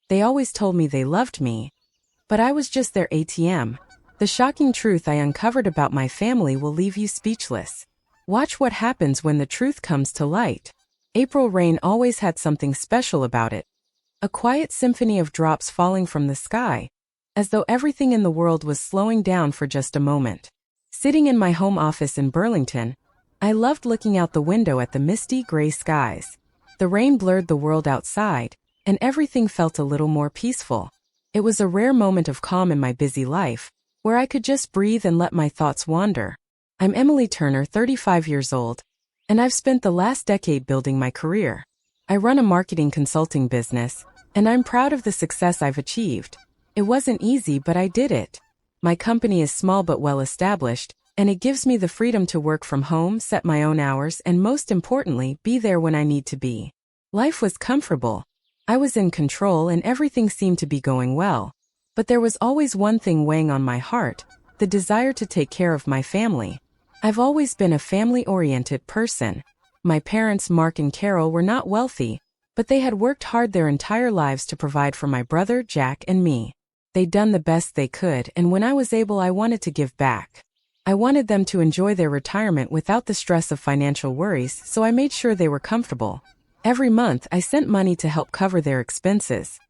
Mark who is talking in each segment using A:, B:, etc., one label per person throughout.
A: They always told me they loved me, but I was just their ATM. The shocking truth I uncovered about my family will leave you speechless. Watch what happens when the truth comes to light. April rain always had something special about it. A quiet symphony of drops falling from the sky, as though everything in the world was slowing down for just a moment. Sitting in my home office in Burlington, I loved looking out the window at the misty gray skies. The rain blurred the world outside, and everything felt a little more peaceful. It was a rare moment of calm in my busy life, where I could just breathe and let my thoughts wander. I'm Emily Turner, 35 years old, and I've spent the last decade building my career. I run a marketing consulting business, and I'm proud of the success I've achieved. It wasn't easy, but I did it. My company is small but well established, and it gives me the freedom to work from home, set my own hours, and most importantly, be there when I need to be. Life was comfortable. I was in control and everything seemed to be going well. But there was always one thing weighing on my heart, the desire to take care of my family. I've always been a family-oriented person. My parents, Mark and Carol, were not wealthy, but they had worked hard their entire lives to provide for my brother, Jack, and me. They'd done the best they could, and when I was able, I wanted to give back. I wanted them to enjoy their retirement without the stress of financial worries, so I made sure they were comfortable. Every month, I sent money to help cover their expenses.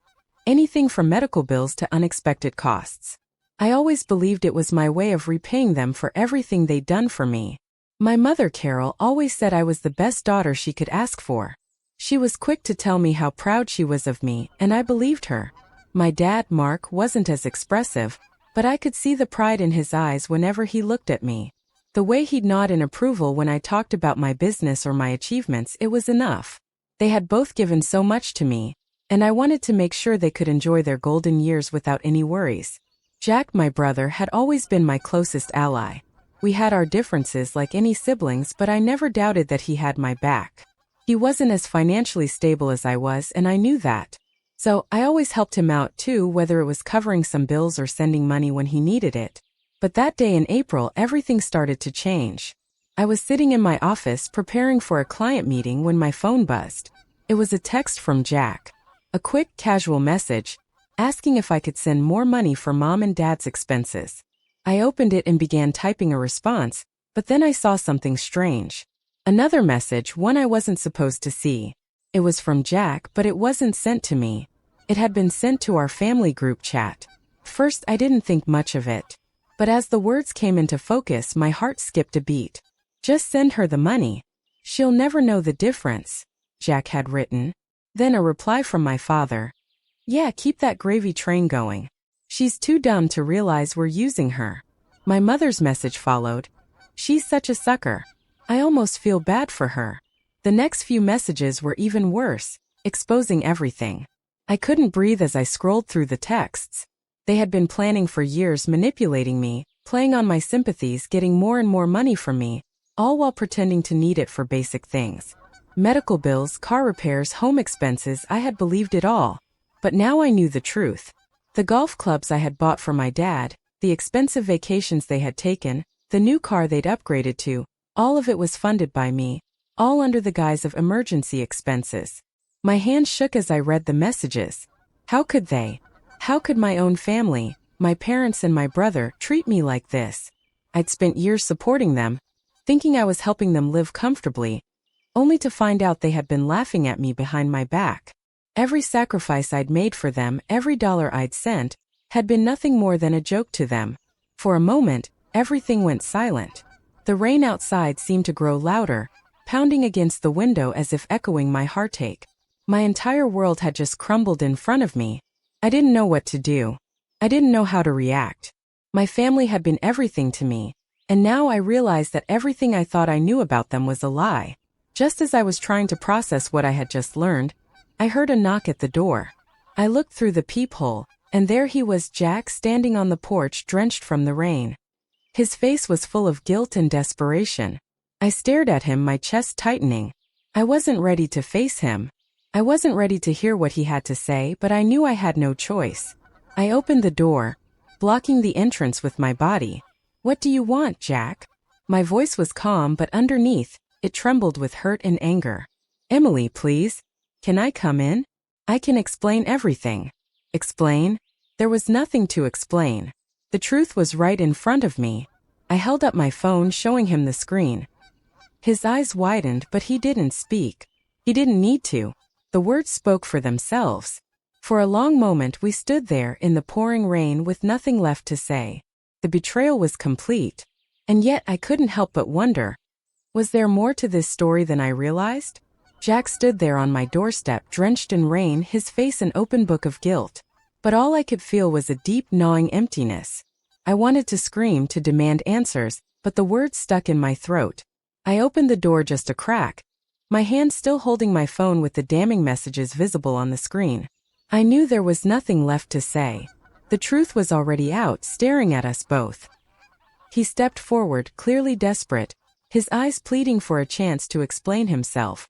A: Anything from medical bills to unexpected costs. I always believed it was my way of repaying them for everything they'd done for me. My mother, Carol, always said I was the best daughter she could ask for. She was quick to tell me how proud she was of me, and I believed her. My dad, Mark, wasn't as expressive, but I could see the pride in his eyes whenever he looked at me. The way he'd nod in approval when I talked about my business or my achievements, it was enough. They had both given so much to me, and I wanted to make sure they could enjoy their golden years without any worries. Jack, my brother, had always been my closest ally. We had our differences like any siblings, but I never doubted that he had my back. He wasn't as financially stable as I was, and I knew that. So, I always helped him out too, whether it was covering some bills or sending money when he needed it. But that day in April, everything started to change. I was sitting in my office preparing for a client meeting when my phone buzzed. It was a text from Jack. A quick, casual message, asking if I could send more money for Mom and Dad's expenses. I opened it and began typing a response, but then I saw something strange. Another message, one I wasn't supposed to see. It was from Jack, but it wasn't sent to me. It had been sent to our family group chat. First, I didn't think much of it. But as the words came into focus, my heart skipped a beat. Just send her the money. She'll never know the difference, Jack had written. Then a reply from my father. Yeah, keep that gravy train going. She's too dumb to realize we're using her. My mother's message followed. She's such a sucker. I almost feel bad for her. The next few messages were even worse, exposing everything. I couldn't breathe as I scrolled through the texts. They had been planning for years, manipulating me, playing on my sympathies, getting more and more money from me, all while pretending to need it for basic things. Medical bills, car repairs, home expenses, I had believed it all. But now I knew the truth. The golf clubs I had bought for my dad, the expensive vacations they had taken, the new car they'd upgraded to, all of it was funded by me, all under the guise of emergency expenses. My hands shook as I read the messages. How could they? How could my own family, my parents and my brother, treat me like this? I'd spent years supporting them, thinking I was helping them live comfortably, only to find out they had been laughing at me behind my back. Every sacrifice I'd made for them, every dollar I'd sent, had been nothing more than a joke to them. For a moment, everything went silent. The rain outside seemed to grow louder, pounding against the window as if echoing my heartache. My entire world had just crumbled in front of me. I didn't know what to do. I didn't know how to react. My family had been everything to me, and now I realized that everything I thought I knew about them was a lie. Just as I was trying to process what I had just learned, I heard a knock at the door. I looked through the peephole, and there he was, Jack, standing on the porch, drenched from the rain. His face was full of guilt and desperation. I stared at him, my chest tightening. I wasn't ready to face him. I wasn't ready to hear what he had to say, but I knew I had no choice. I opened the door, blocking the entrance with my body. What do you want, Jack? My voice was calm, but underneath, it trembled with hurt and anger. Emily, please. Can I come in? I can explain everything. Explain? There was nothing to explain. The truth was right in front of me. I held up my phone, showing him the screen. His eyes widened, but he didn't speak. He didn't need to. The words spoke for themselves. For a long moment we stood there in the pouring rain with nothing left to say. The betrayal was complete. And yet I couldn't help but wonder, was there more to this story than I realized? Jack stood there on my doorstep, drenched in rain, his face an open book of guilt. But all I could feel was a deep, gnawing emptiness. I wanted to scream, to demand answers, but the words stuck in my throat. I opened the door just a crack, my hand still holding my phone with the damning messages visible on the screen. I knew there was nothing left to say. The truth was already out, staring at us both. He stepped forward, clearly desperate, his eyes pleading for a chance to explain himself.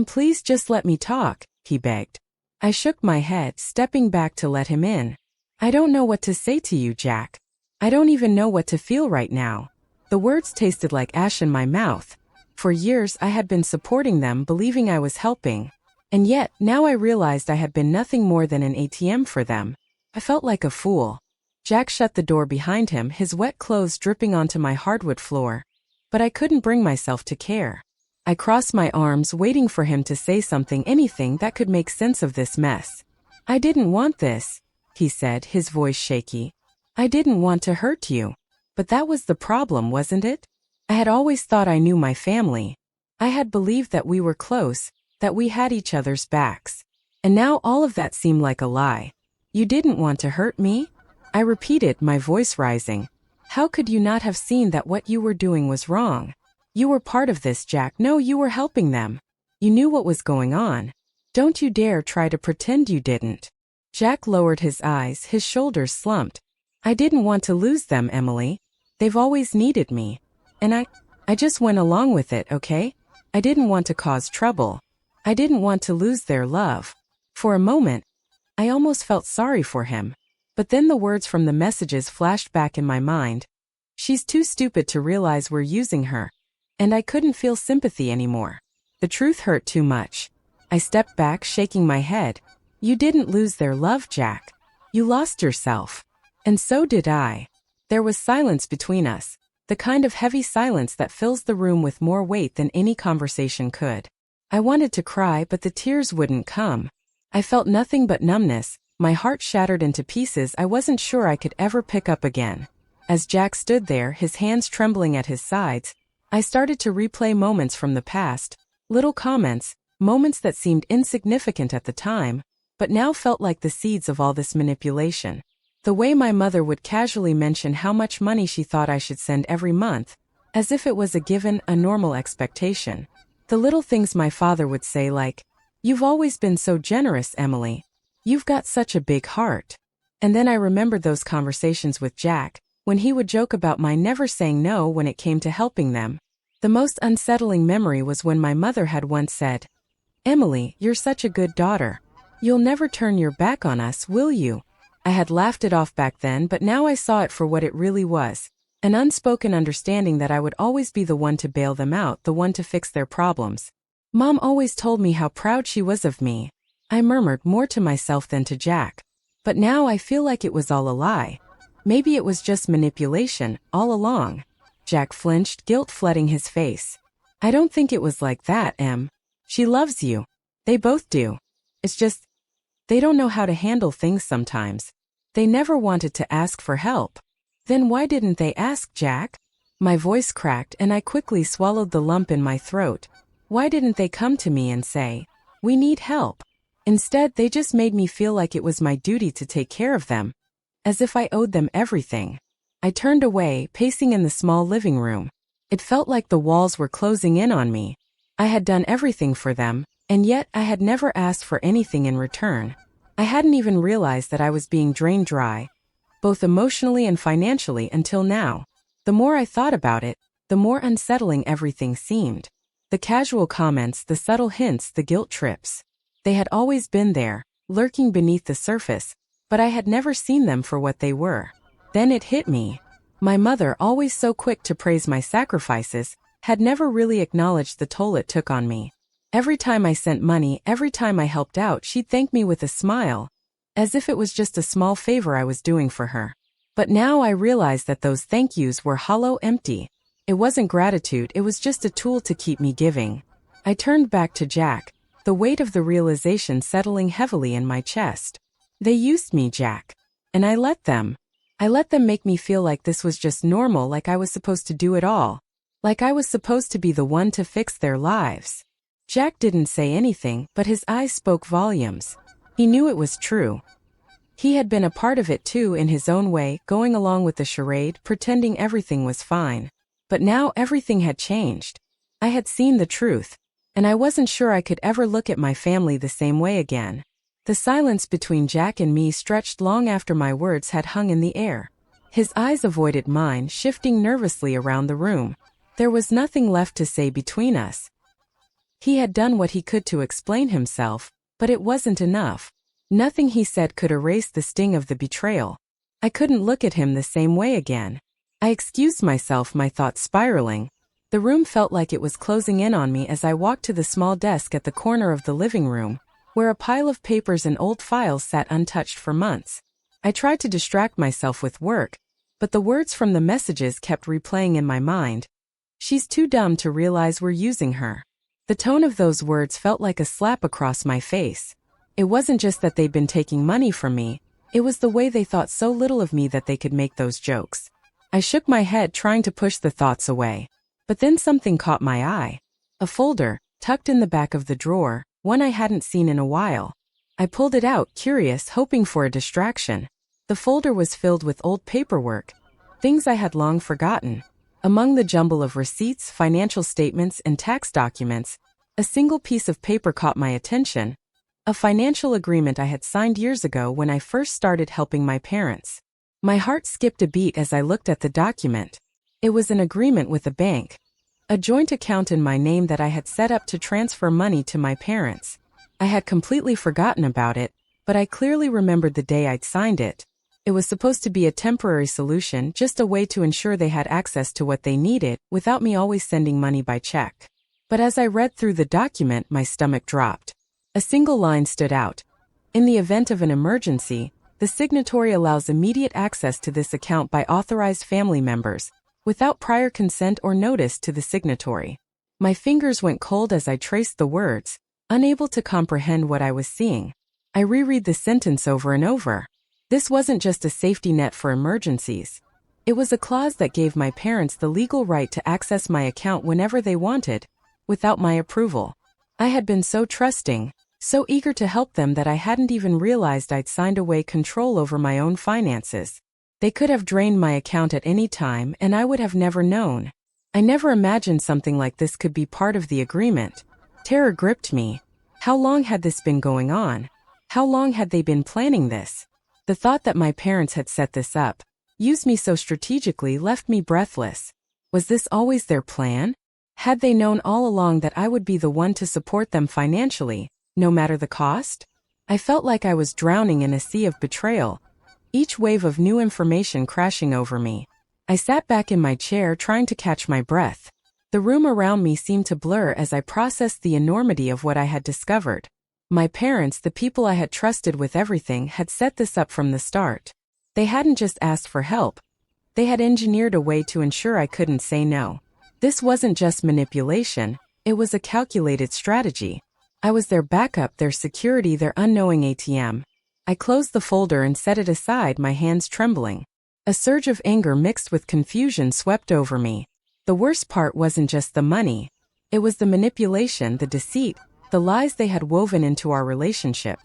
A: Please just let me talk," he begged. I shook my head, stepping back to let him in. "I don't know what to say to you, Jack. I don't even know what to feel right now." The words tasted like ash in my mouth. For years I had been supporting them, believing I was helping. And yet, now I realized I had been nothing more than an ATM for them. I felt like a fool. Jack shut the door behind him, his wet clothes dripping onto my hardwood floor. But I couldn't bring myself to care. I crossed my arms, waiting for him to say something, anything that could make sense of this mess. "I didn't want this," he said, his voice shaky. "I didn't want to hurt you." But that was the problem, wasn't it? I had always thought I knew my family. I had believed that we were close, that we had each other's backs. And now all of that seemed like a lie. "You didn't want to hurt me?" I repeated, my voice rising. "How could you not have seen that what you were doing was wrong? You were part of this, Jack. No, you were helping them. You knew what was going on. Don't you dare try to pretend you didn't." Jack lowered his eyes, his shoulders slumped. "I didn't want to lose them, Emily. They've always needed me. And I just went along with it, okay? I didn't want to cause trouble. I didn't want to lose their love." For a moment, I almost felt sorry for him. But then the words from the messages flashed back in my mind. "She's too stupid to realize we're using her." And I couldn't feel sympathy anymore. The truth hurt too much. I stepped back, shaking my head. "You didn't lose their love, Jack. You lost yourself. And so did I." There was silence between us, the kind of heavy silence that fills the room with more weight than any conversation could. I wanted to cry, but the tears wouldn't come. I felt nothing but numbness, my heart shattered into pieces I wasn't sure I could ever pick up again. As Jack stood there, his hands trembling at his sides, I started to replay moments from the past, little comments, moments that seemed insignificant at the time, but now felt like the seeds of all this manipulation. The way my mother would casually mention how much money she thought I should send every month, as if it was a given, a normal expectation. The little things my father would say like, "You've always been so generous, Emily. You've got such a big heart." And then I remembered those conversations with Jack, when he would joke about my never saying no when it came to helping them. The most unsettling memory was when my mother had once said, "Emily, you're such a good daughter. You'll never turn your back on us, will you?" I had laughed it off back then, but now I saw it for what it really was. An unspoken understanding that I would always be the one to bail them out, the one to fix their problems. Mom always told me how proud she was of me. I murmured, more to myself than to Jack. But now I feel like it was all a lie. Maybe it was just manipulation, all along. Jack flinched, guilt flooding his face. "I don't think it was like that, Em. She loves you. They both do. It's just, they don't know how to handle things sometimes. They never wanted to ask for help." "Then why didn't they ask, Jack?" My voice cracked and I quickly swallowed the lump in my throat. Why didn't they come to me and say, "We need help"? Instead, they just made me feel like it was my duty to take care of them, as if I owed them everything. I turned away, pacing in the small living room. It felt like the walls were closing in on me. I had done everything for them, and yet I had never asked for anything in return. I hadn't even realized that I was being drained dry, both emotionally and financially, until now. The more I thought about it, the more unsettling everything seemed. The casual comments, the subtle hints, the guilt trips. They had always been there, lurking beneath the surface, but I had never seen them for what they were. Then it hit me. My mother, always so quick to praise my sacrifices, had never really acknowledged the toll it took on me. Every time I sent money, every time I helped out, she'd thank me with a smile. as if it was just a small favor I was doing for her. But now I realized that those thank yous were hollow, empty. It wasn't gratitude, it was just a tool to keep me giving. I turned back to Jack, the weight of the realization settling heavily in my chest. They used me, Jack. And I let them. I let them make me feel like this was just normal, like I was supposed to do it all. Like I was supposed to be the one to fix their lives. Jack didn't say anything, but his eyes spoke volumes. He knew it was true. He had been a part of it too in his own way, going along with the charade, pretending everything was fine. But now everything had changed. I had seen the truth, and I wasn't sure I could ever look at my family the same way again. The silence between Jack and me stretched long after my words had hung in the air. His eyes avoided mine, shifting nervously around the room. There was nothing left to say between us. He had done what he could to explain himself, but it wasn't enough. Nothing he said could erase the sting of the betrayal. I couldn't look at him the same way again. I excused myself, my thoughts spiraling. The room felt like it was closing in on me as I walked to the small desk at the corner of the living room, where a pile of papers and old files sat untouched for months. I tried to distract myself with work, but the words from the messages kept replaying in my mind. She's too dumb to realize we're using her. The tone of those words felt like a slap across my face. It wasn't just that they'd been taking money from me, it was the way they thought so little of me that they could make those jokes. I shook my head, trying to push the thoughts away. But then something caught my eye. A folder, tucked in the back of the drawer, one I hadn't seen in a while. I pulled it out, curious, hoping for a distraction. The folder was filled with old paperwork, things I had long forgotten. Among the jumble of receipts, financial statements, and tax documents, a single piece of paper caught my attention. A financial agreement I had signed years ago when I first started helping my parents. My heart skipped a beat as I looked at the document. It was an agreement with a bank. A joint account in my name that I had set up to transfer money to my parents. I had completely forgotten about it, but I clearly remembered the day I'd signed it. It was supposed to be a temporary solution, just a way to ensure they had access to what they needed, without me always sending money by check. But as I read through the document, my stomach dropped. A single line stood out. In the event of an emergency, the signatory allows immediate access to this account by authorized family members, without prior consent or notice to the signatory. My fingers went cold as I traced the words, unable to comprehend what I was seeing. I reread the sentence over and over. This wasn't just a safety net for emergencies. It was a clause that gave my parents the legal right to access my account whenever they wanted, without my approval. I had been so trusting, so eager to help them that I hadn't even realized I'd signed away control over my own finances. They could have drained my account at any time and I would have never known. I never imagined something like this could be part of the agreement. Terror gripped me. How long had this been going on? How long had they been planning this? The thought that my parents had set this up, used me so strategically, left me breathless. Was this always their plan? Had they known all along that I would be the one to support them financially, no matter the cost? I felt like I was drowning in a sea of betrayal, each wave of new information crashing over me. I sat back in my chair, trying to catch my breath. The room around me seemed to blur as I processed the enormity of what I had discovered. My parents, the people I had trusted with everything, had set this up from the start. They hadn't just asked for help. They had engineered a way to ensure I couldn't say no. This wasn't just manipulation, it was a calculated strategy. I was their backup, their security, their unknowing ATM. I closed the folder and set it aside, my hands trembling. A surge of anger mixed with confusion swept over me. The worst part wasn't just the money. It was the manipulation, the deceit, the lies they had woven into our relationship.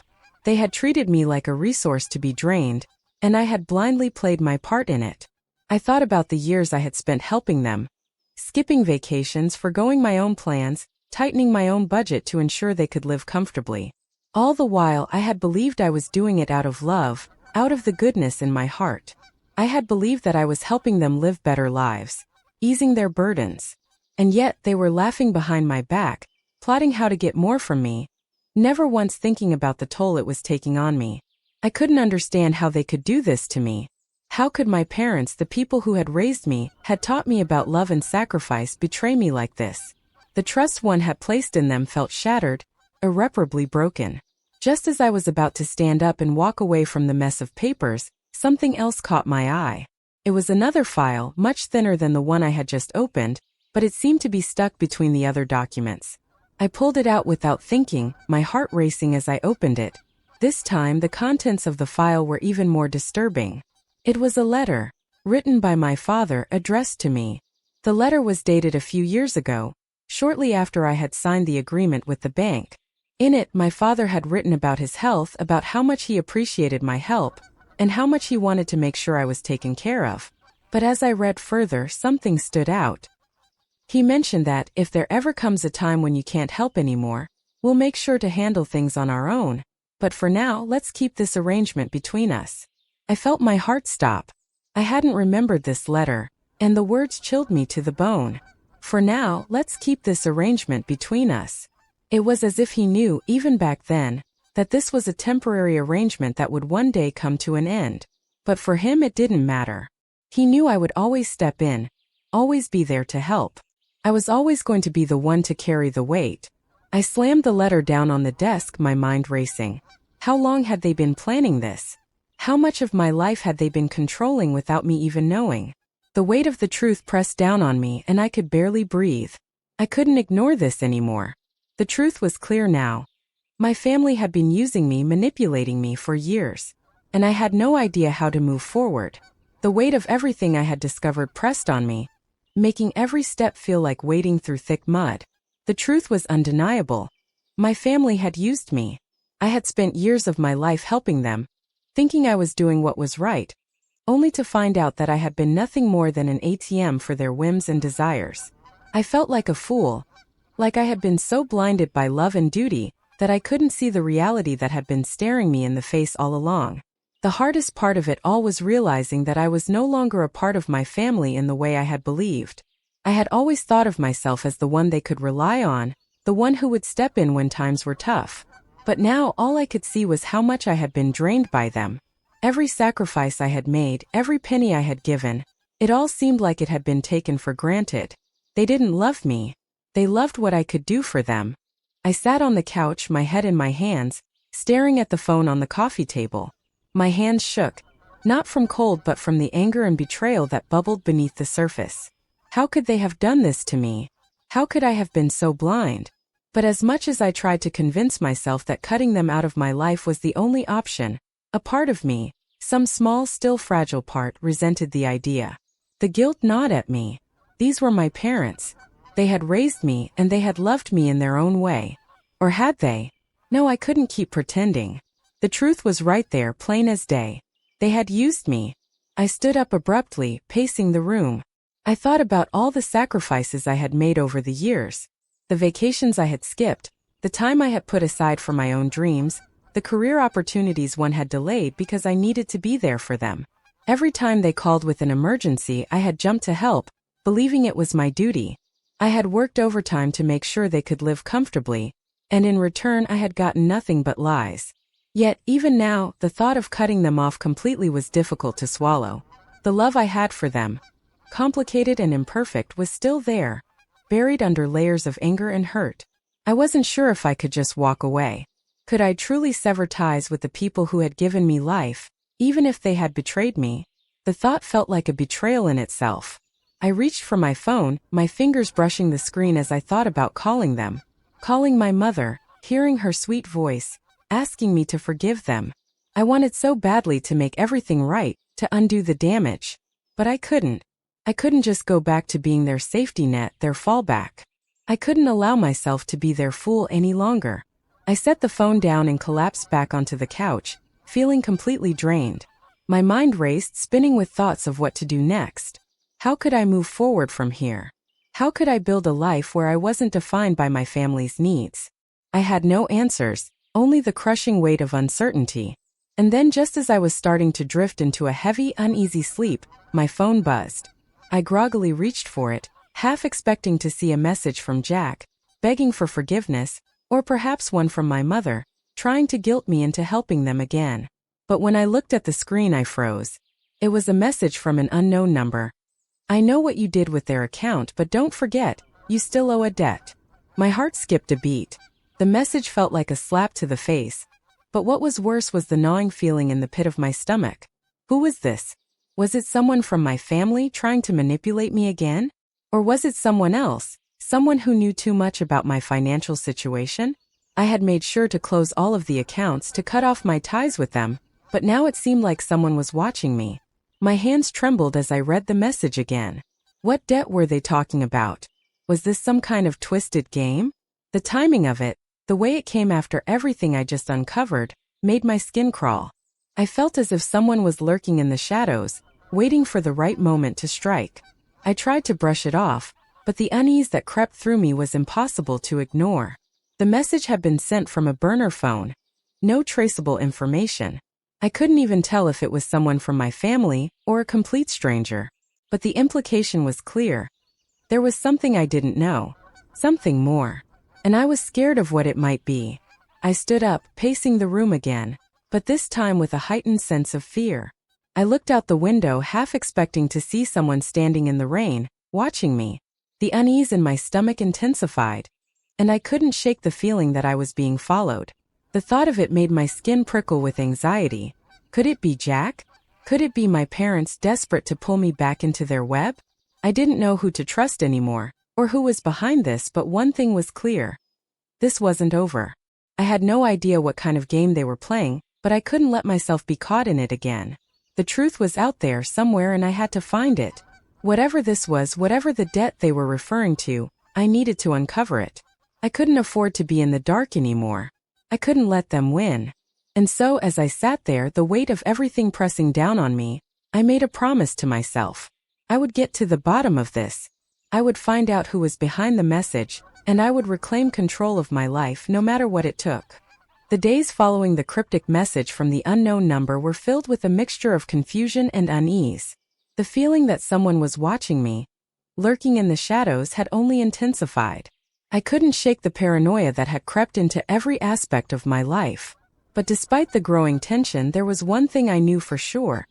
A: They had treated me like a resource to be drained, and I had blindly played my part in it. I thought about the years I had spent helping them, skipping vacations, forgoing my own plans, tightening my own budget to ensure they could live comfortably. All the while I had believed I was doing it out of love, out of the goodness in my heart. I had believed that I was helping them live better lives, easing their burdens. And yet they were laughing behind my back, plotting how to get more from me, never once thinking about the toll it was taking on me. I couldn't understand how they could do this to me. How could my parents, the people who had raised me, had taught me about love and sacrifice, betray me like this? The trust one had placed in them felt shattered, irreparably broken. Just as I was about to stand up and walk away from the mess of papers, something else caught my eye. It was another file, much thinner than the one I had just opened, but it seemed to be stuck between the other documents. I pulled it out without thinking, my heart racing as I opened it. This time, the contents of the file were even more disturbing. It was a letter, written by my father, addressed to me. The letter was dated a few years ago, shortly after I had signed the agreement with the bank. In it, my father had written about his health, about how much he appreciated my help, and how much he wanted to make sure I was taken care of. But as I read further, something stood out. He mentioned that, if there ever comes a time when you can't help anymore, we'll make sure to handle things on our own. But for now, let's keep this arrangement between us. I felt my heart stop. I hadn't remembered this letter, and the words chilled me to the bone. For now, let's keep this arrangement between us. It was as if he knew, even back then, that this was a temporary arrangement that would one day come to an end. But for him it didn't matter. He knew I would always step in, always be there to help. I was always going to be the one to carry the weight. I slammed the letter down on the desk, my mind racing. How long had they been planning this? How much of my life had they been controlling without me even knowing? The weight of the truth pressed down on me and I could barely breathe. I couldn't ignore this anymore. The truth was clear now. My family had been using me, manipulating me for years, and I had no idea how to move forward. The weight of everything I had discovered pressed on me, making every step feel like wading through thick mud. The truth was undeniable. My family had used me. I had spent years of my life helping them, thinking I was doing what was right, only to find out that I had been nothing more than an ATM for their whims and desires. I felt like a fool, like I had been so blinded by love and duty that I couldn't see the reality that had been staring me in the face all along. The hardest part of it all was realizing that I was no longer a part of my family in the way I had believed. I had always thought of myself as the one they could rely on, the one who would step in when times were tough. But now all I could see was how much I had been drained by them. Every sacrifice I had made, every penny I had given, it all seemed like it had been taken for granted. They didn't love me. They loved what I could do for them. I sat on the couch, my head in my hands, staring at the phone on the coffee table. My hands shook, not from cold but from the anger and betrayal that bubbled beneath the surface. How could they have done this to me? How could I have been so blind? But as much as I tried to convince myself that cutting them out of my life was the only option, a part of me, some small, still fragile part, resented the idea. The guilt gnawed at me. These were my parents. They had raised me and they had loved me in their own way. Or had they? No, I couldn't keep pretending. The truth was right there, plain as day. They had used me. I stood up abruptly, pacing the room. I thought about all the sacrifices I had made over the years. The vacations I had skipped, the time I had put aside for my own dreams, the career opportunities one had delayed because I needed to be there for them. Every time they called with an emergency, I had jumped to help, believing it was my duty. I had worked overtime to make sure they could live comfortably, and in return I had gotten nothing but lies. Yet, even now, the thought of cutting them off completely was difficult to swallow. The love I had for them, complicated and imperfect, was still there, buried under layers of anger and hurt. I wasn't sure if I could just walk away. Could I truly sever ties with the people who had given me life, even if they had betrayed me? The thought felt like a betrayal in itself. I reached for my phone, my fingers brushing the screen as I thought about calling them. Calling my mother, hearing her sweet voice, asking me to forgive them. I wanted so badly to make everything right, to undo the damage. But I couldn't. I couldn't just go back to being their safety net, their fallback. I couldn't allow myself to be their fool any longer. I set the phone down and collapsed back onto the couch, feeling completely drained. My mind raced, spinning with thoughts of what to do next. How could I move forward from here? How could I build a life where I wasn't defined by my family's needs? I had no answers, only the crushing weight of uncertainty. And then, just as I was starting to drift into a heavy, uneasy sleep, my phone buzzed. I groggily reached for it, half expecting to see a message from Jack, begging for forgiveness, or perhaps one from my mother, trying to guilt me into helping them again. But when I looked at the screen, I froze. It was a message from an unknown number. I know what you did with their account, but don't forget, you still owe a debt. My heart skipped a beat. The message felt like a slap to the face, But what was worse was the gnawing feeling in the pit of my stomach. Who was this? Was it someone from my family trying to manipulate me again? Or was it someone else, someone who knew too much about my financial situation? I had made sure to close all of the accounts to cut off my ties with them, but now it seemed like someone was watching me. My hands trembled as I read the message again. What debt were they talking about? Was this some kind of twisted game? The timing of it, the way it came after everything I just uncovered, made my skin crawl. I felt as if someone was lurking in the shadows, waiting for the right moment to strike. I tried to brush it off, but the unease that crept through me was impossible to ignore. The message had been sent from a burner phone. No traceable information. I couldn't even tell if it was someone from my family or a complete stranger. But the implication was clear. There was something I didn't know. Something more. And I was scared of what it might be. I stood up, pacing the room again, but this time with a heightened sense of fear. I looked out the window, half expecting to see someone standing in the rain, watching me. The unease in my stomach intensified, and I couldn't shake the feeling that I was being followed. The thought of it made my skin prickle with anxiety. Could it be Jack? Could it be my parents desperate to pull me back into their web? I didn't know who to trust anymore, or who was behind this, but one thing was clear. This wasn't over. I had no idea what kind of game they were playing, but I couldn't let myself be caught in it again. The truth was out there somewhere and I had to find it. Whatever this was, whatever the debt they were referring to, I needed to uncover it. I couldn't afford to be in the dark anymore. I couldn't let them win. And so as I sat there, the weight of everything pressing down on me, I made a promise to myself. I would get to the bottom of this. I would find out who was behind the message, and I would reclaim control of my life no matter what it took. The days following the cryptic message from the unknown number were filled with a mixture of confusion and unease. The feeling that someone was watching me, lurking in the shadows, had only intensified. I couldn't shake the paranoia that had crept into every aspect of my life. But despite the growing tension, there was one thing I knew for sure.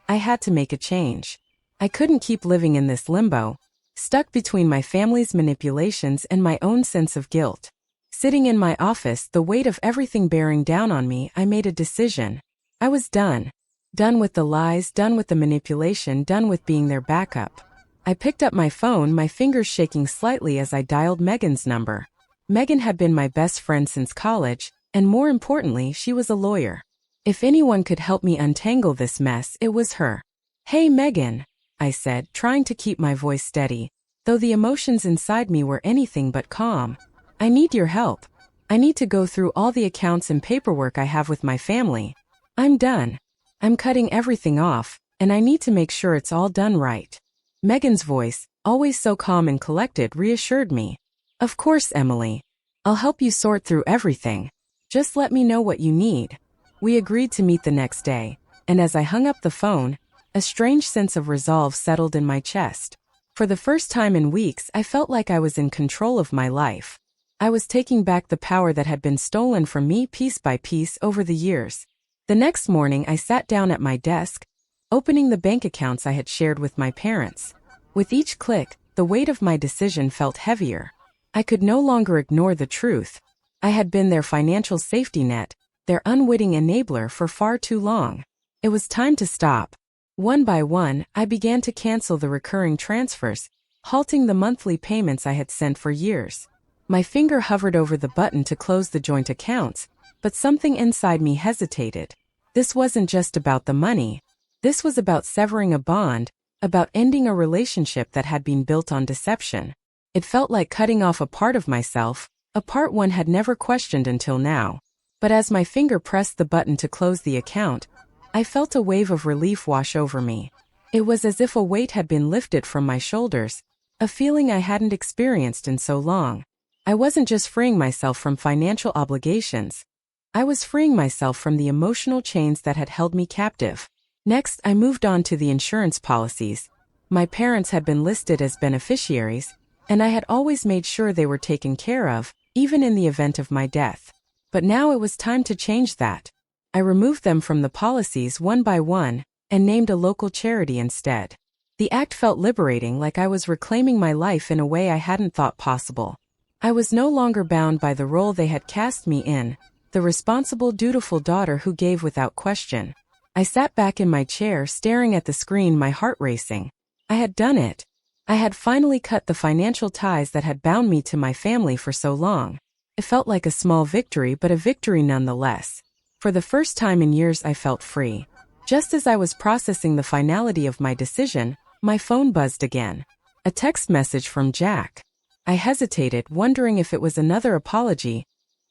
A: I had to make a change. I couldn't keep living in this limbo, stuck between my family's manipulations and my own sense of guilt. Sitting in my office, the weight of everything bearing down on me, I made a decision. I was done. Done with the lies, done with the manipulation, done with being their backup. I picked up my phone, my fingers shaking slightly as I dialed Megan's number. Megan had been my best friend since college, and more importantly, she was a lawyer. If anyone could help me untangle this mess, it was her. "Hey Megan," I said, trying to keep my voice steady, though the emotions inside me were anything but calm. "I need your help. I need to go through all the accounts and paperwork I have with my family. I'm done. I'm cutting everything off, and I need to make sure it's all done right." Megan's voice, always so calm and collected, reassured me. "Of course, Emily. I'll help you sort through everything. Just let me know what you need." We agreed to meet the next day, and as I hung up the phone, a strange sense of resolve settled in my chest. For the first time in weeks, I felt like I was in control of my life. I was taking back the power that had been stolen from me piece by piece over the years. The next morning, I sat down at my desk, opening the bank accounts I had shared with my parents. With each click, the weight of my decision felt heavier. I could no longer ignore the truth. I had been their financial safety net, their unwitting enabler for far too long. It was time to stop. One by one, I began to cancel the recurring transfers, halting the monthly payments I had sent for years. My finger hovered over the button to close the joint accounts, but something inside me hesitated. This wasn't just about the money. This was about severing a bond, about ending a relationship that had been built on deception. It felt like cutting off a part of myself, a part one had never questioned until now. But as my finger pressed the button to close the account, I felt a wave of relief wash over me. It was as if a weight had been lifted from my shoulders, a feeling I hadn't experienced in so long. I wasn't just freeing myself from financial obligations. I was freeing myself from the emotional chains that had held me captive. Next, I moved on to the insurance policies. My parents had been listed as beneficiaries, and I had always made sure they were taken care of, even in the event of my death. But now it was time to change that. I removed them from the policies one by one, and named a local charity instead. The act felt liberating, like I was reclaiming my life in a way I hadn't thought possible. I was no longer bound by the role they had cast me in, the responsible, dutiful daughter who gave without question. I sat back in my chair, staring at the screen, my heart racing. I had done it. I had finally cut the financial ties that had bound me to my family for so long. It felt like a small victory, but a victory nonetheless. For the first time in years, I felt free. Just as I was processing the finality of my decision, my phone buzzed again. A text message from Jack. I hesitated, wondering if it was another apology,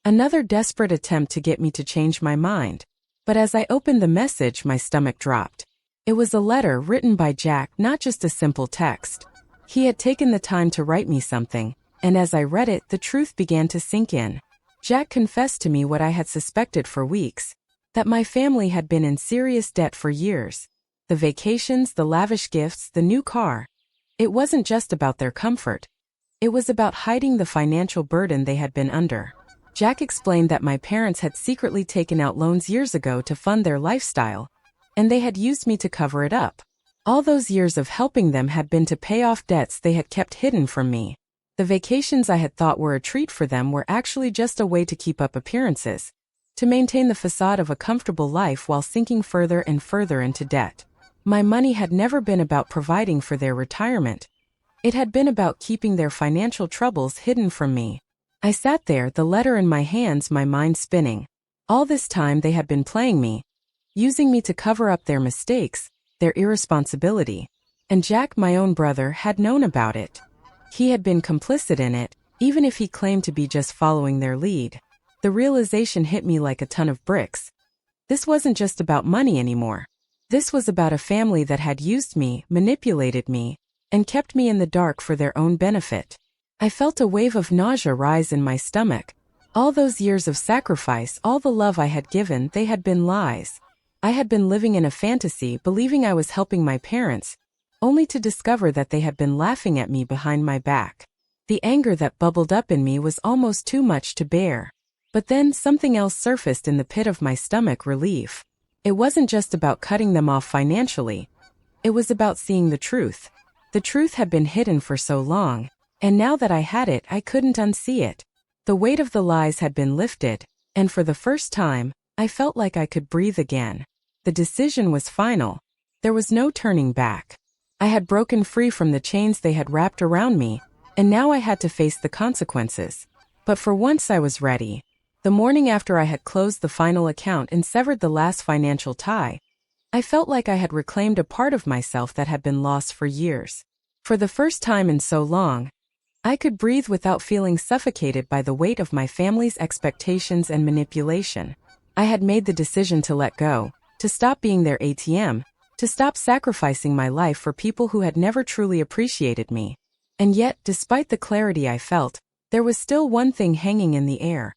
A: another desperate attempt to get me to change my mind. But as I opened the message, my stomach dropped. It was a letter written by Jack, not just a simple text. He had taken the time to write me something, and as I read it, the truth began to sink in. Jack confessed to me what I had suspected for weeks, that my family had been in serious debt for years. The vacations, the lavish gifts, the new car. It wasn't just about their comfort. It was about hiding the financial burden they had been under. Jack explained that my parents had secretly taken out loans years ago to fund their lifestyle, and they had used me to cover it up. All those years of helping them had been to pay off debts they had kept hidden from me. The vacations I had thought were a treat for them were actually just a way to keep up appearances, to maintain the facade of a comfortable life while sinking further and further into debt. My money had never been about providing for their retirement. It had been about keeping their financial troubles hidden from me. I sat there, the letter in my hands, my mind spinning. All this time they had been playing me, using me to cover up their mistakes, their irresponsibility. And Jack, my own brother, had known about it. He had been complicit in it, even if he claimed to be just following their lead. The realization hit me like a ton of bricks. This wasn't just about money anymore. This was about a family that had used me, manipulated me, and kept me in the dark for their own benefit. I felt a wave of nausea rise in my stomach. All those years of sacrifice, all the love I had given, they had been lies. I had been living in a fantasy, believing I was helping my parents, only to discover that they had been laughing at me behind my back. The anger that bubbled up in me was almost too much to bear. But then something else surfaced in the pit of my stomach: relief. It wasn't just about cutting them off financially. It was about seeing the truth. The truth had been hidden for so long, and now that I had it, I couldn't unsee it. The weight of the lies had been lifted, and for the first time, I felt like I could breathe again. The decision was final. There was no turning back. I had broken free from the chains they had wrapped around me, and now I had to face the consequences. But for once I was ready. The morning after I had closed the final account and severed the last financial tie, I felt like I had reclaimed a part of myself that had been lost for years. For the first time in so long, I could breathe without feeling suffocated by the weight of my family's expectations and manipulation. I had made the decision to let go, to stop being their ATM, to stop sacrificing my life for people who had never truly appreciated me. And yet, despite the clarity I felt, there was still one thing hanging in the air.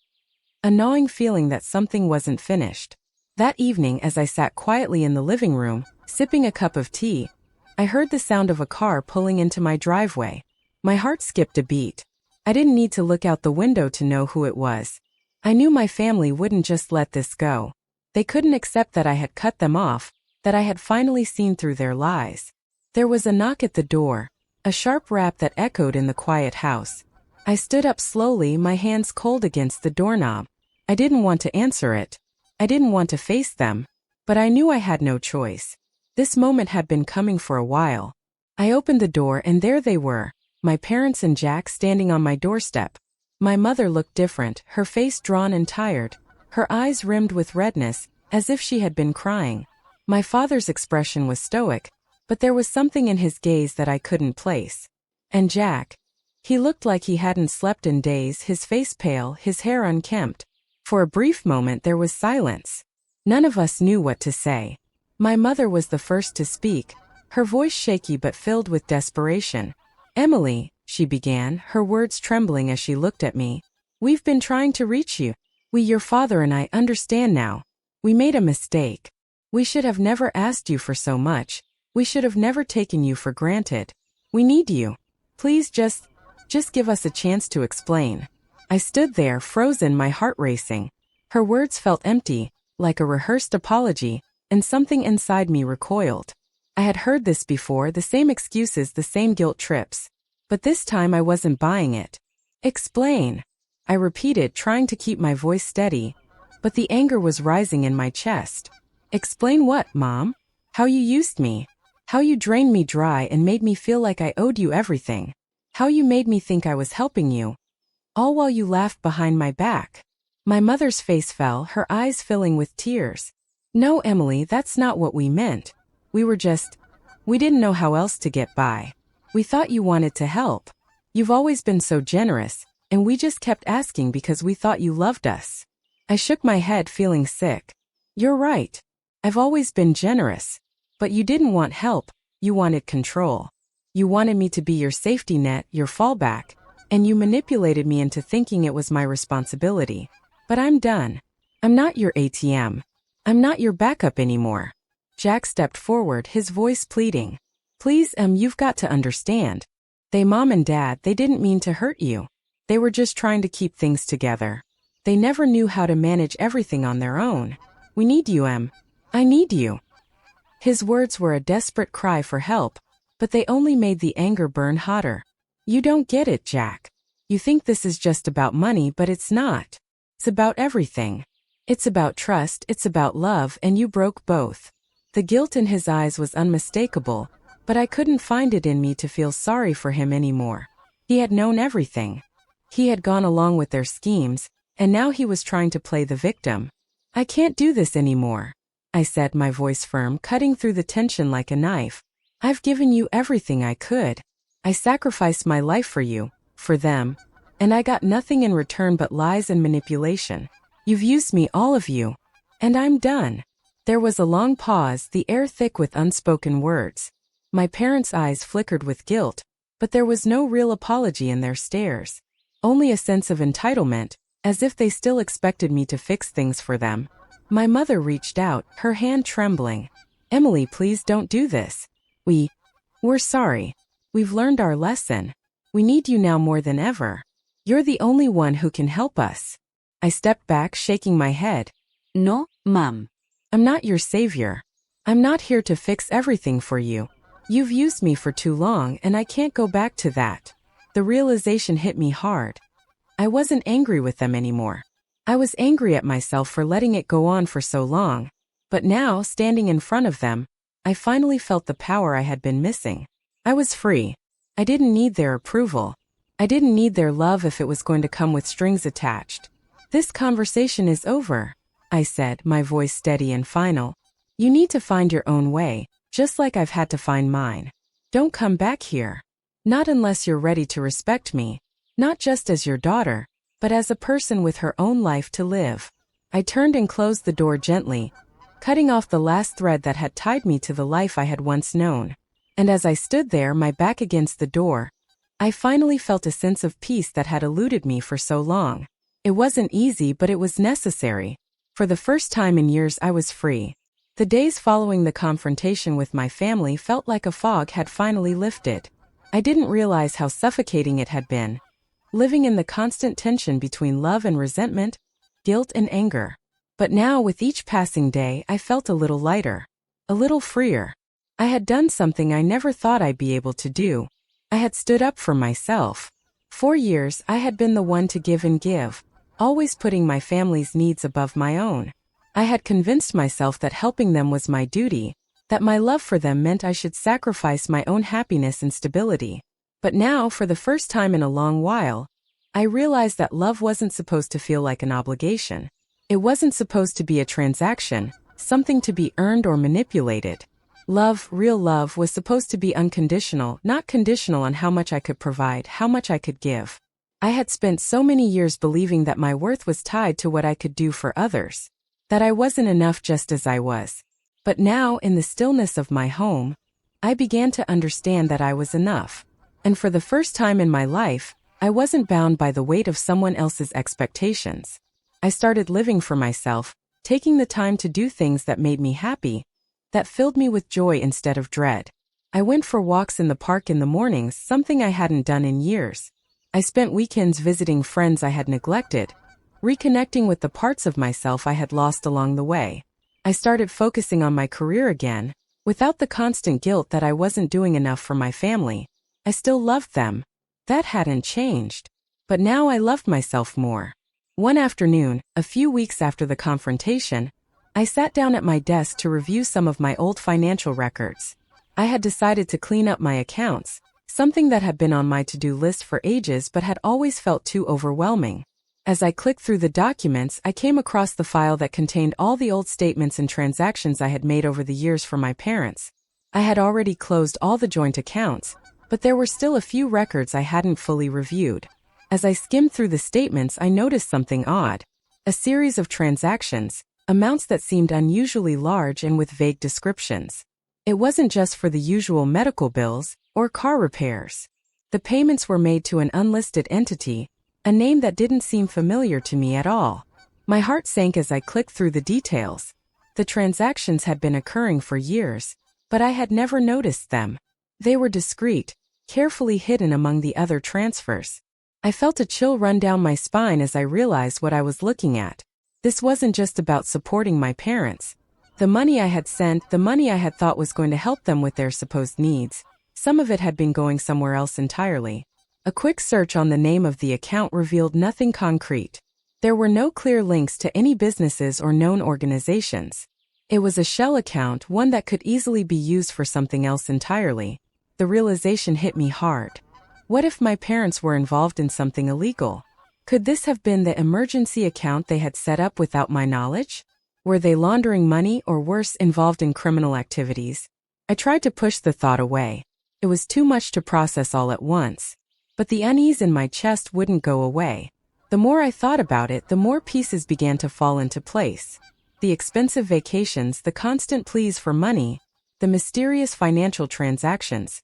A: A gnawing feeling that something wasn't finished. That evening, as I sat quietly in the living room, sipping a cup of tea, I heard the sound of a car pulling into my driveway. My heart skipped a beat. I didn't need to look out the window to know who it was. I knew my family wouldn't just let this go. They couldn't accept that I had cut them off, that I had finally seen through their lies. There was a knock at the door, a sharp rap that echoed in the quiet house. I stood up slowly, my hands cold against the doorknob. I didn't want to answer it. I didn't want to face them. But I knew I had no choice. This moment had been coming for a while. I opened the door and there they were, my parents and Jack standing on my doorstep. My mother looked different, her face drawn and tired, her eyes rimmed with redness, as if she had been crying. My father's expression was stoic, but there was something in his gaze that I couldn't place. And Jack? He looked like he hadn't slept in days, his face pale, his hair unkempt. For a brief moment there was silence. None of us knew what to say. My mother was the first to speak, her voice shaky but filled with desperation. "Emily," she began, her words trembling as she looked at me, "we've been trying to reach you. Your father and I understand now. We made a mistake. We should have never asked you for so much. We should have never taken you for granted. We need you. Please just give us a chance to explain." I stood there, frozen, my heart racing. Her words felt empty, like a rehearsed apology, and something inside me recoiled. I had heard this before, the same excuses, the same guilt trips. But this time I wasn't buying it. "Explain," I repeated, trying to keep my voice steady. but the anger was rising in my chest. Explain what, Mom? How you used me. How you drained me dry and made me feel like I owed you everything. How you made me think I was helping you. All while you laughed behind my back. My mother's face fell, her eyes filling with tears. No, Emily, that's not what we meant. We didn't know how else to get by. We thought you wanted to help. You've always been so generous, and we just kept asking because we thought you loved us. I shook my head, feeling sick. You're right. I've always been generous. But you didn't want help, you wanted control. You wanted me to be your safety net, your fallback, and you manipulated me into thinking it was my responsibility. But I'm done. I'm not your ATM. I'm not your backup anymore. Jack stepped forward, his voice pleading. Please, you've got to understand. Mom and Dad, they didn't mean to hurt you. They were just trying to keep things together. They never knew how to manage everything on their own. We need you, Em. I need you. His words were a desperate cry for help, but they only made the anger burn hotter. You don't get it, Jack. You think this is just about money, but it's not. It's about everything. It's about trust, it's about love, and you broke both. The guilt in his eyes was unmistakable, but I couldn't find it in me to feel sorry for him anymore. He had known everything. He had gone along with their schemes, and now he was trying to play the victim. I can't do this anymore, I said, my voice firm, cutting through the tension like a knife. I've given you everything I could. I sacrificed my life for you, for them, and I got nothing in return but lies and manipulation. You've used me, all of you, and I'm done. There was a long pause, the air thick with unspoken words. My parents' eyes flickered with guilt, but there was no real apology in their stares. Only a sense of entitlement, as if they still expected me to fix things for them. My mother reached out, her hand trembling. Emily, please don't do this. We're sorry. We've learned our lesson. We need you now more than ever. You're the only one who can help us. I stepped back, shaking my head. No, Mom. I'm not your savior. I'm not here to fix everything for you. You've used me for too long, and I can't go back to that. The realization hit me hard. I wasn't angry with them anymore. I was angry at myself for letting it go on for so long. But now, standing in front of them, I finally felt the power I had been missing. I was free. I didn't need their approval. I didn't need their love if it was going to come with strings attached. This conversation is over, I said, my voice steady and final. You need to find your own way, just like I've had to find mine. Don't come back here. Not unless you're ready to respect me, not just as your daughter, but as a person with her own life to live. I turned and closed the door gently, cutting off the last thread that had tied me to the life I had once known. And as I stood there, my back against the door, I finally felt a sense of peace that had eluded me for so long. It wasn't easy, but it was necessary. For the first time in years, I was free. The days following the confrontation with my family felt like a fog had finally lifted. I didn't realize how suffocating it had been, living in the constant tension between love and resentment, guilt and anger. But now, with each passing day, I felt a little lighter, a little freer. I had done something I never thought I'd be able to do. I had stood up for myself. For years, I had been the one to give and give, always putting my family's needs above my own. I had convinced myself that helping them was my duty, that my love for them meant I should sacrifice my own happiness and stability. But now, for the first time in a long while, I realized that love wasn't supposed to feel like an obligation. It wasn't supposed to be a transaction, something to be earned or manipulated. Love, real love, was supposed to be unconditional, not conditional on how much I could provide, how much I could give. I had spent so many years believing that my worth was tied to what I could do for others, that I wasn't enough just as I was. But now, in the stillness of my home, I began to understand that I was enough. And for the first time in my life, I wasn't bound by the weight of someone else's expectations. I started living for myself, taking the time to do things that made me happy, that filled me with joy instead of dread. I went for walks in the park in the mornings, something I hadn't done in years. I spent weekends visiting friends I had neglected, reconnecting with the parts of myself I had lost along the way. I started focusing on my career again, without the constant guilt that I wasn't doing enough for my family. I still loved them. That hadn't changed. But now I loved myself more. One afternoon, a few weeks after the confrontation, I sat down at my desk to review some of my old financial records. I had decided to clean up my accounts, something that had been on my to-do list for ages but had always felt too overwhelming. As I clicked through the documents, I came across the file that contained all the old statements and transactions I had made over the years for my parents. I had already closed all the joint accounts, but there were still a few records I hadn't fully reviewed. As I skimmed through the statements, I noticed something odd. A series of transactions, amounts that seemed unusually large and with vague descriptions. It wasn't just for the usual medical bills or car repairs. The payments were made to an unlisted entity, a name that didn't seem familiar to me at all. My heart sank as I clicked through the details. The transactions had been occurring for years, but I had never noticed them. They were discreet, carefully hidden among the other transfers. I felt a chill run down my spine as I realized what I was looking at. This wasn't just about supporting my parents. The money I had sent, the money I had thought was going to help them with their supposed needs, some of it had been going somewhere else entirely. A quick search on the name of the account revealed nothing concrete. There were no clear links to any businesses or known organizations. It was a shell account, one that could easily be used for something else entirely. The realization hit me hard. What if my parents were involved in something illegal? Could this have been the emergency account they had set up without my knowledge? Were they laundering money or worse, involved in criminal activities? I tried to push the thought away. It was too much to process all at once. But the unease in my chest wouldn't go away. The more I thought about it, the more pieces began to fall into place. The expensive vacations, the constant pleas for money, the mysterious financial transactions.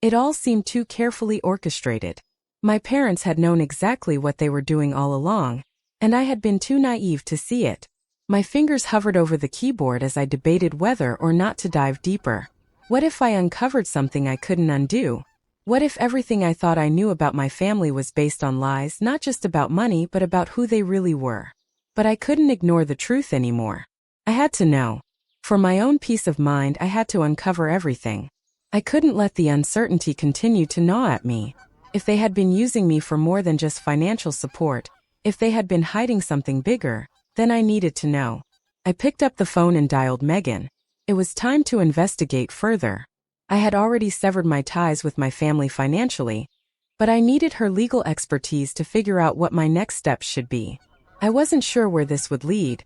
A: It all seemed too carefully orchestrated. My parents had known exactly what they were doing all along, and I had been too naive to see it. My fingers hovered over the keyboard as I debated whether or not to dive deeper. What if I uncovered something I couldn't undo? What if everything I thought I knew about my family was based on lies, not just about money but about who they really were? But I couldn't ignore the truth anymore. I had to know. For my own peace of mind, I had to uncover everything. I couldn't let the uncertainty continue to gnaw at me. If they had been using me for more than just financial support, if they had been hiding something bigger, then I needed to know. I picked up the phone and dialed Megan. It was time to investigate further. I had already severed my ties with my family financially, but I needed her legal expertise to figure out what my next steps should be. I wasn't sure where this would lead,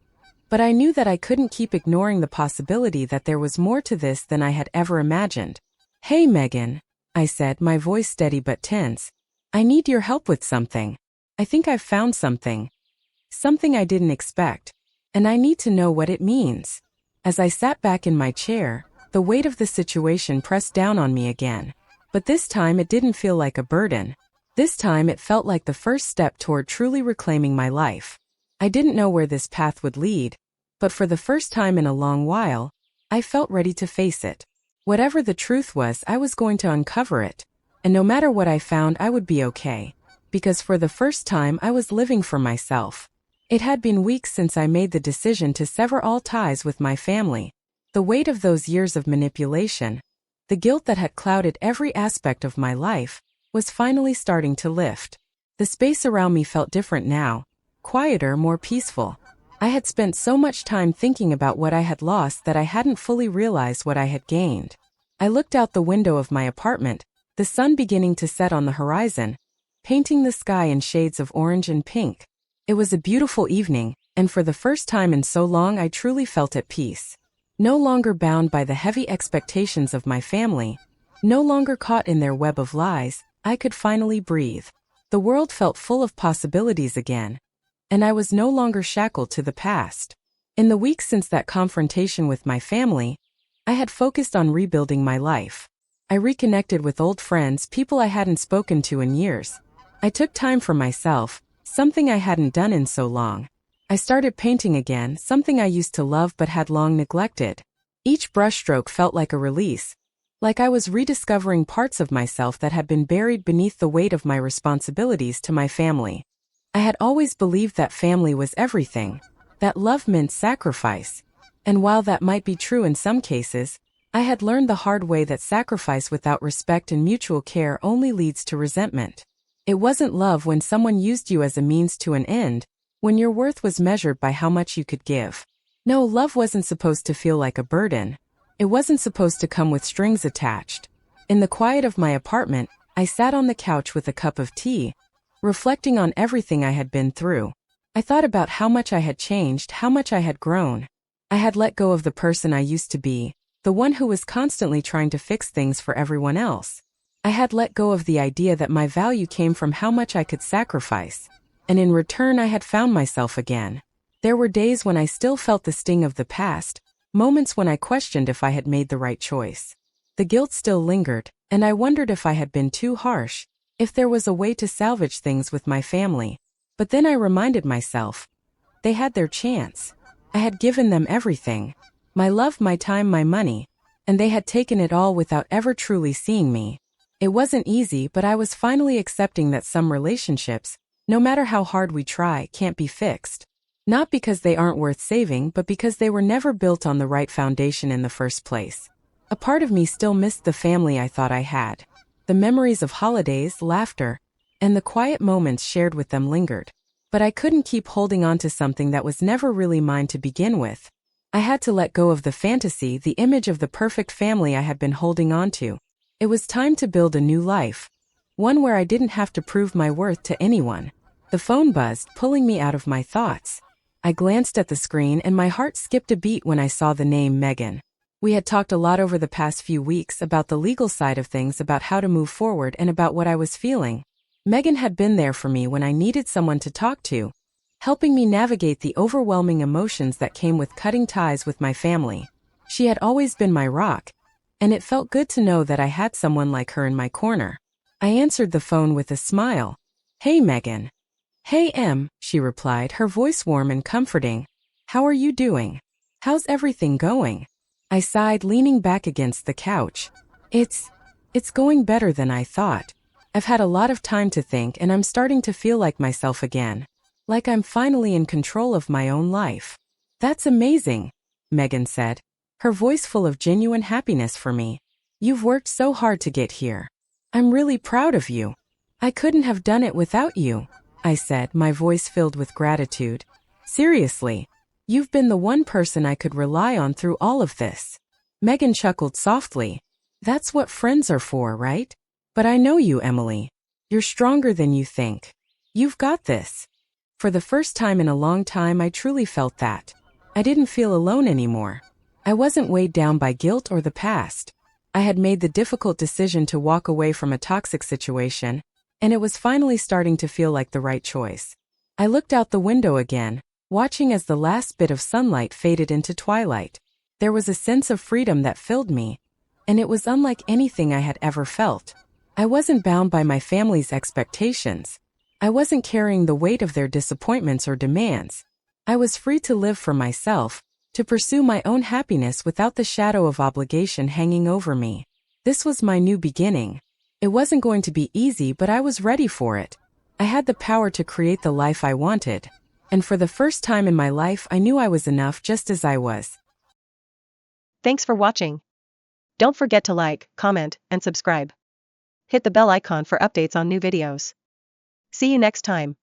A: but I knew that I couldn't keep ignoring the possibility that there was more to this than I had ever imagined. "Hey Megan," I said, my voice steady but tense. "I need your help with something. I think I've found something. Something I didn't expect. And I need to know what it means." As I sat back in my chair, the weight of the situation pressed down on me again. But this time it didn't feel like a burden. This time it felt like the first step toward truly reclaiming my life. I didn't know where this path would lead, but for the first time in a long while, I felt ready to face it. Whatever the truth was, I was going to uncover it. And no matter what I found, I would be okay. Because for the first time, I was living for myself. It had been weeks since I made the decision to sever all ties with my family. The weight of those years of manipulation, the guilt that had clouded every aspect of my life, was finally starting to lift. The space around me felt different now, quieter, more peaceful. I had spent so much time thinking about what I had lost that I hadn't fully realized what I had gained. I looked out the window of my apartment, the sun beginning to set on the horizon, painting the sky in shades of orange and pink. It was a beautiful evening, and for the first time in so long I truly felt at peace. No longer bound by the heavy expectations of my family, no longer caught in their web of lies, I could finally breathe. The world felt full of possibilities again, and I was no longer shackled to the past. In the weeks since that confrontation with my family, I had focused on rebuilding my life. I reconnected with old friends, people I hadn't spoken to in years. I took time for myself, something I hadn't done in so long. I started painting again, something I used to love but had long neglected. Each brushstroke felt like a release, like I was rediscovering parts of myself that had been buried beneath the weight of my responsibilities to my family. I had always believed that family was everything, that love meant sacrifice. And while that might be true in some cases, I had learned the hard way that sacrifice without respect and mutual care only leads to resentment. It wasn't love when someone used you as a means to an end, when your worth was measured by how much you could give. No, love wasn't supposed to feel like a burden. It wasn't supposed to come with strings attached. In the quiet of my apartment, I sat on the couch with a cup of tea, reflecting on everything I had been through. I thought about how much I had changed, how much I had grown. I had let go of the person I used to be, the one who was constantly trying to fix things for everyone else. I had let go of the idea that my value came from how much I could sacrifice, and in return I had found myself again. There were days when I still felt the sting of the past, moments when I questioned if I had made the right choice. The guilt still lingered, and I wondered if I had been too harsh, if there was a way to salvage things with my family. But then I reminded myself, they had their chance. I had given them everything, my love, my time, my money, and they had taken it all without ever truly seeing me. It wasn't easy, but I was finally accepting that some relationships, no matter how hard we try, can't be fixed. Not because they aren't worth saving, but because they were never built on the right foundation in the first place. A part of me still missed the family I thought I had. The memories of holidays, laughter, and the quiet moments shared with them lingered. But I couldn't keep holding on to something that was never really mine to begin with. I had to let go of the fantasy, the image of the perfect family I had been holding on to. It was time to build a new life, one where I didn't have to prove my worth to anyone. The phone buzzed, pulling me out of my thoughts. I glanced at the screen and my heart skipped a beat when I saw the name Megan. We had talked a lot over the past few weeks about the legal side of things, about how to move forward, and about what I was feeling. Megan had been there for me when I needed someone to talk to, helping me navigate the overwhelming emotions that came with cutting ties with my family. She had always been my rock, and it felt good to know that I had someone like her in my corner. I answered the phone with a smile. "Hey, Megan." "Hey, Em," she replied, her voice warm and comforting. "How are you doing? How's everything going?" I sighed, leaning back against the couch. It's going better than I thought. I've had a lot of time to think, and I'm starting to feel like myself again. Like I'm finally in control of my own life." "That's amazing," Megan said, her voice full of genuine happiness for me. "You've worked so hard to get here. I'm really proud of you." "I couldn't have done it without you," I said, my voice filled with gratitude. "Seriously, you've been the one person I could rely on through all of this." Megan chuckled softly. "That's what friends are for, right? But I know you, Emily. You're stronger than you think. You've got this." For the first time in a long time, I truly felt that. I didn't feel alone anymore. I wasn't weighed down by guilt or the past. I had made the difficult decision to walk away from a toxic situation, and it was finally starting to feel like the right choice. I looked out the window again, watching as the last bit of sunlight faded into twilight. There was a sense of freedom that filled me, and it was unlike anything I had ever felt. I wasn't bound by my family's expectations. I wasn't carrying the weight of their disappointments or demands. I was free to live for myself, to pursue my own happiness without the shadow of obligation hanging over me. This was my new beginning. It wasn't going to be easy, but I was ready for it. I had the power to create the life I wanted, and for the first time in my life, I knew I was enough just as I was.
B: Thanks for watching. Don't forget to like, comment, and subscribe. Hit the bell icon for updates on new videos. See you next time.